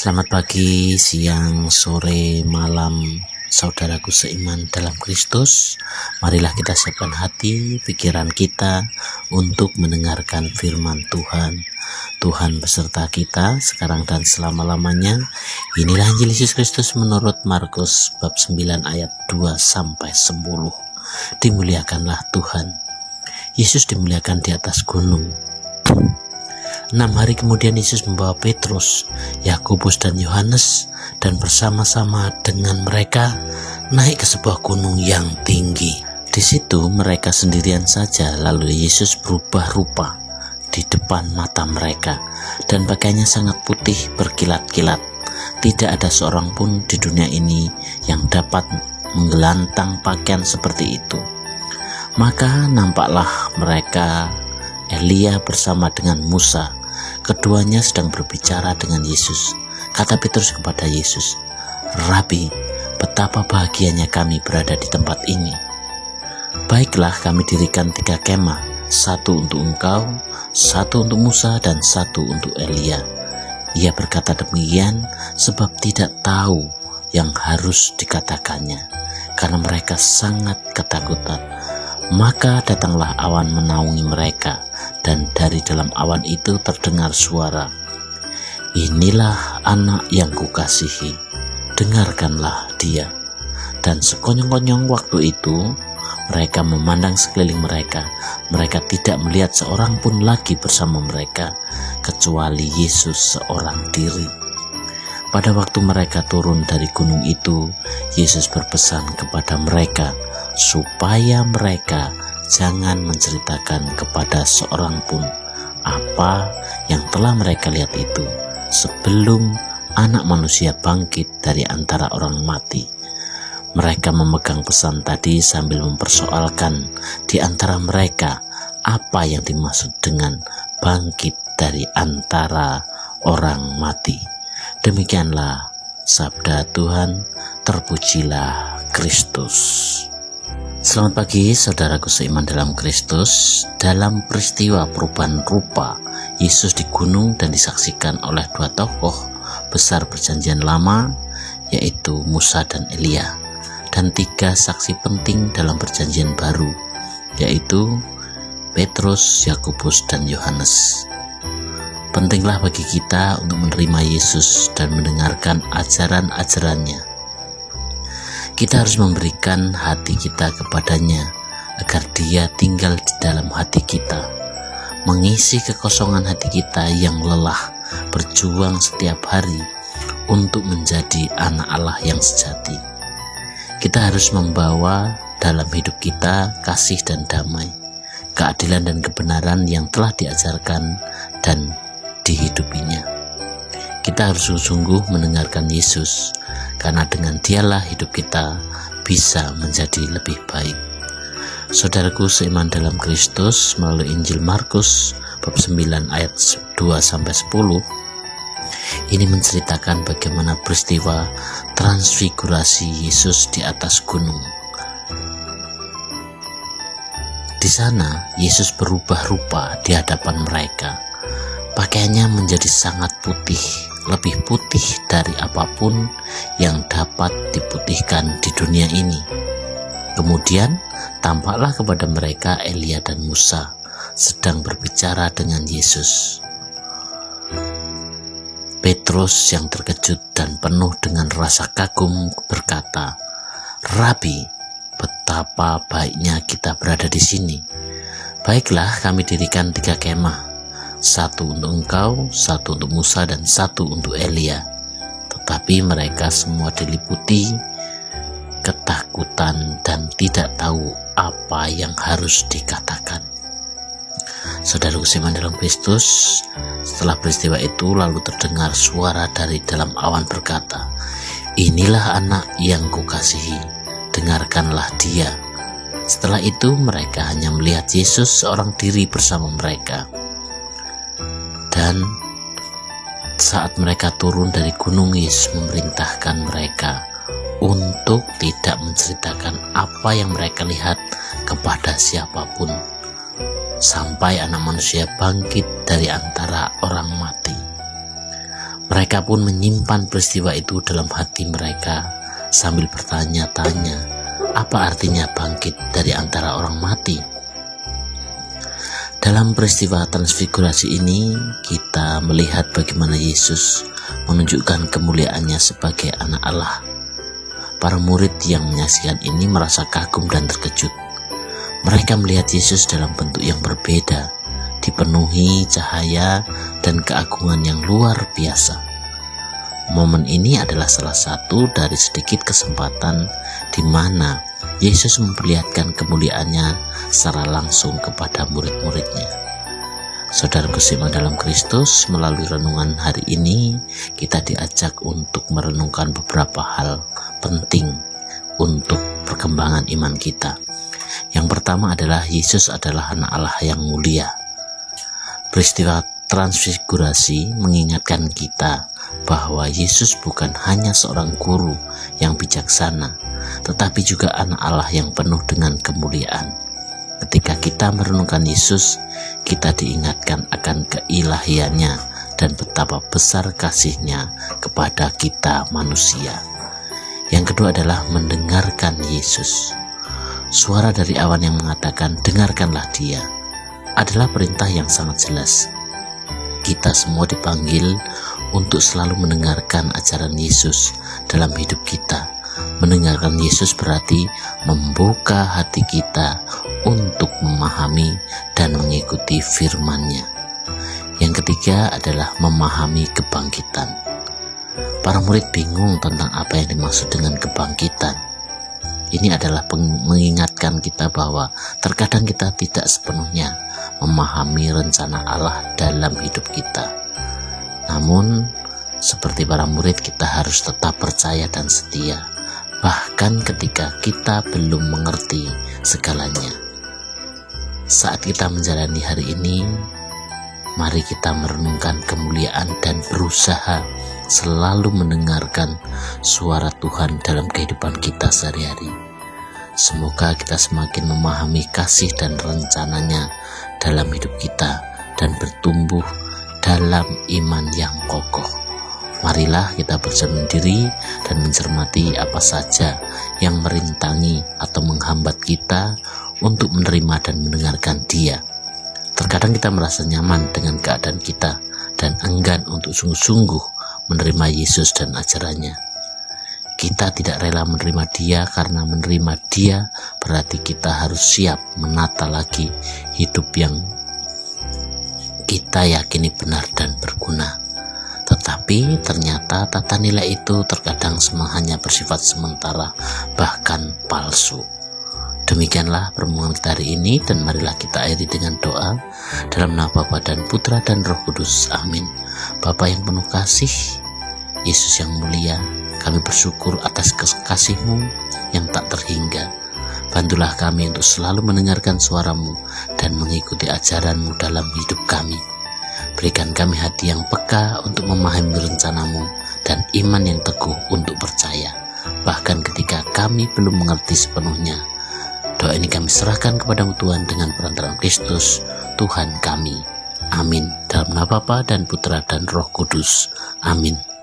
Selamat pagi, siang, sore, malam, saudaraku seiman dalam Kristus. Marilah kita siapkan hati, pikiran kita untuk mendengarkan firman Tuhan. Tuhan beserta kita sekarang dan selama-lamanya. Inilah Injil Yesus Kristus menurut Markus bab 9 ayat 2-10. Dimuliakanlah Tuhan. Yesus dimuliakan di atas gunung. 6 hari kemudian Yesus membawa Petrus, Yakobus dan Yohanes dan bersama-sama dengan mereka naik ke sebuah gunung yang tinggi. Di situ mereka sendirian saja, lalu Yesus berubah rupa di depan mata mereka dan pakaiannya sangat putih berkilat-kilat. Tidak ada seorang pun di dunia ini yang dapat menggelantang pakaian seperti itu. Maka nampaklah mereka Elia bersama dengan Musa. Keduanya sedang berbicara dengan Yesus. Kata Petrus kepada Yesus, "Rabi, betapa bahagianya kami berada di tempat ini. Baiklah, kami dirikan 3 kemah, 1 untuk engkau, 1 untuk Musa, dan 1 untuk Elia." Ia berkata demikian sebab tidak tahu yang harus dikatakannya, karena mereka sangat ketakutan. Maka datanglah awan menaungi mereka, dan dari dalam awan itu terdengar suara, "Inilah anak yang kukasihi, dengarkanlah dia." Dan sekonyong-konyong waktu itu, mereka memandang sekeliling mereka. Mereka tidak melihat seorang pun lagi bersama mereka, kecuali Yesus seorang diri. Pada waktu mereka turun dari gunung itu, Yesus berpesan kepada mereka supaya mereka jangan menceritakan kepada seorang pun apa yang telah mereka lihat itu sebelum Anak Manusia bangkit dari antara orang mati. Mereka memegang pesan tadi sambil mempersoalkan di antara mereka apa yang dimaksud dengan bangkit dari antara orang mati. Demikianlah sabda Tuhan, terpujilah Kristus. Selamat pagi saudaraku seiman dalam Kristus. Dalam peristiwa perubahan rupa Yesus di gunung dan disaksikan oleh 2 tokoh besar perjanjian lama, yaitu Musa dan Elia, dan 3 saksi penting dalam perjanjian baru, yaitu Petrus, Yakobus, dan Yohanes. Pentinglah bagi kita untuk menerima Yesus dan mendengarkan ajaran-ajarannya. Kita harus memberikan hati kita kepadanya agar dia tinggal di dalam hati kita, mengisi kekosongan hati kita yang lelah berjuang setiap hari untuk menjadi anak Allah yang sejati. Kita harus membawa dalam hidup kita kasih dan damai, keadilan dan kebenaran yang telah diajarkan dan dihidupinya. Kita harus sungguh-sungguh mendengarkan Yesus, karena dengan Dialah hidup kita bisa menjadi lebih baik. Saudaraku seiman dalam Kristus, melalui Injil Markus bab 9 ayat 2-10, ini menceritakan bagaimana peristiwa transfigurasi Yesus di atas gunung. Di sana Yesus berubah rupa di hadapan mereka. Pakaiannya menjadi sangat putih, lebih putih dari apapun yang dapat diputihkan di dunia ini. Kemudian tampaklah kepada mereka Elia dan Musa sedang berbicara dengan Yesus. Petrus yang terkejut dan penuh dengan rasa kagum berkata, "Rabi, betapa baiknya kita berada di sini. Baiklah, kami dirikan 3 kemah, 1 untuk engkau, 1 untuk Musa, dan 1 untuk Elia." Tetapi mereka semua diliputi ketakutan dan tidak tahu apa yang harus dikatakan. Saudaraku seiman dalam Kristus, setelah peristiwa itu lalu terdengar suara dari dalam awan berkata, "Inilah anak yang kukasihi, dengarkanlah dia." Setelah itu mereka hanya melihat Yesus seorang diri bersama mereka. Dan saat mereka turun dari gunung, Yesus memerintahkan mereka untuk tidak menceritakan apa yang mereka lihat kepada siapapun sampai Anak Manusia bangkit dari antara orang mati. Mereka pun menyimpan peristiwa itu dalam hati mereka sambil bertanya-tanya, apa artinya bangkit dari antara orang mati? Dalam peristiwa transfigurasi ini, kita melihat bagaimana Yesus menunjukkan kemuliaannya sebagai anak Allah. Para murid yang menyaksikan ini merasa kagum dan terkejut. Mereka melihat Yesus dalam bentuk yang berbeda, dipenuhi cahaya dan keagungan yang luar biasa. Momen ini adalah salah satu dari sedikit kesempatan di mana Yesus memperlihatkan kemuliaannya secara langsung kepada murid-muridnya. Saudaraku seiman dalam Kristus, melalui renungan hari ini kita diajak untuk merenungkan beberapa hal penting untuk perkembangan iman kita. Yang pertama adalah Yesus adalah anak Allah yang mulia. Peristiwa transfigurasi mengingatkan kita bahwa Yesus bukan hanya seorang guru yang bijaksana, tetapi juga anak Allah yang penuh dengan kemuliaan. Ketika kita merenungkan Yesus, kita diingatkan akan keilahiannya dan betapa besar kasih-Nya kepada kita manusia. Yang kedua adalah mendengarkan Yesus. Suara dari awan yang mengatakan, "Dengarkanlah Dia," adalah perintah yang sangat jelas. Kita semua dipanggil untuk selalu mendengarkan ajaran Yesus dalam hidup kita. Mendengarkan Yesus berarti membuka hati kita untuk memahami dan mengikuti firman-Nya. Yang ketiga adalah memahami kebangkitan. Para murid bingung tentang apa yang dimaksud dengan kebangkitan. Ini adalah mengingatkan kita bahwa terkadang kita tidak sepenuhnya memahami rencana Allah dalam hidup kita. Namun, seperti para murid, kita harus tetap percaya dan setia, bahkan ketika kita belum mengerti segalanya. Saat kita menjalani hari ini, mari kita merenungkan kemuliaan dan berusaha selalu mendengarkan suara Tuhan dalam kehidupan kita sehari-hari. Semoga kita semakin memahami kasih dan rencananya dalam hidup kita dan bertumbuh dalam iman yang kokoh. Marilah kita berserah diri dan mencermati apa saja yang merintangi atau menghambat kita untuk menerima dan mendengarkan Dia. Terkadang kita merasa nyaman dengan keadaan kita dan enggan untuk sungguh-sungguh menerima Yesus dan ajarannya. Kita tidak rela menerima Dia karena menerima Dia berarti kita harus siap menata lagi hidup yang kita yakini benar dan berguna. Tetapi ternyata tata nilai itu terkadang hanya bersifat sementara, bahkan palsu. Demikianlah permohonan kita hari ini, dan marilah kita akhiri dengan doa dalam nama Bapa dan Putra dan Roh Kudus. Amin. Bapa yang penuh kasih, Yesus yang mulia, kami bersyukur atas kasih-Mu yang tak terhingga. Bantulah kami untuk selalu mendengarkan suara-Mu dan mengikuti ajaran-Mu dalam hidup kami. Berikan kami hati yang peka untuk memahami rencana-Mu dan iman yang teguh untuk percaya. Bahkan ketika kami belum mengerti sepenuhnya, doa ini kami serahkan kepada-Mu Tuhan dengan perantaraan Kristus, Tuhan kami. Amin. Dalam nama Bapa dan Putra dan Roh Kudus. Amin.